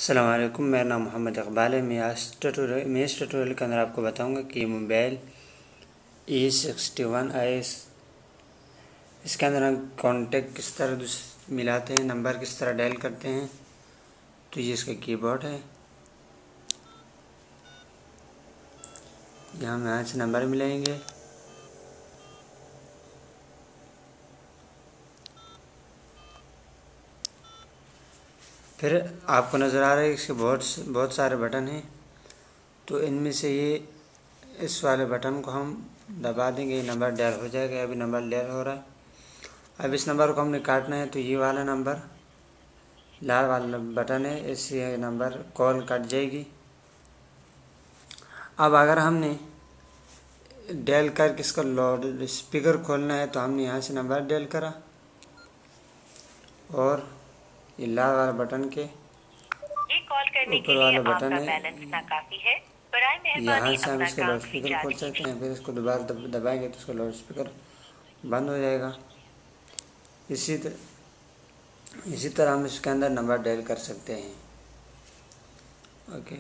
अस्सलाम वालेकुम, मेरा नाम मोहम्मद इकबाल है। मैं इस ट्यूटोरियल के अंदर आपको बताऊंगा कि ये मोबाइल E61IS, इसके अंदर हम कॉन्टेक्ट किस तरह मिलाते हैं, नंबर किस तरह डायल करते हैं। तो ये इसका कीबोर्ड है, यहाँ से नंबर मिलाएंगे। फिर आपको नज़र आ रहा है इसके बहुत सारे बटन हैं। तो इनमें से इस वाले बटन को हम दबा देंगे, ये नंबर डायल हो जाएगा। अभी नंबर डायल हो रहा है। अब इस नंबर को हमने काटना है, तो ये वाला नंबर लाल वाला बटन है, इससे नंबर कॉल कट जाएगी। अब अगर हमने डायल करके इसका लाउड स्पीकर खोलना है, तो हमने यहाँ से नंबर डायल करा और ये लाल वाला बटन के कॉल करने के ऊपर लिए वाला बटन आपका है, बैलेंस नाकाफी है। बराए यहाँ मेहरबानी से हम अपना इसका काम लाउड स्पीकर रिचार्ज खोल सकते कीजिए। हैं। फिर इसको दोबारा दबाएंगे तो इसका लाउड स्पीकर बंद हो जाएगा। इसी तरह हम इसके अंदर नंबर डायल कर सकते हैं। ओके।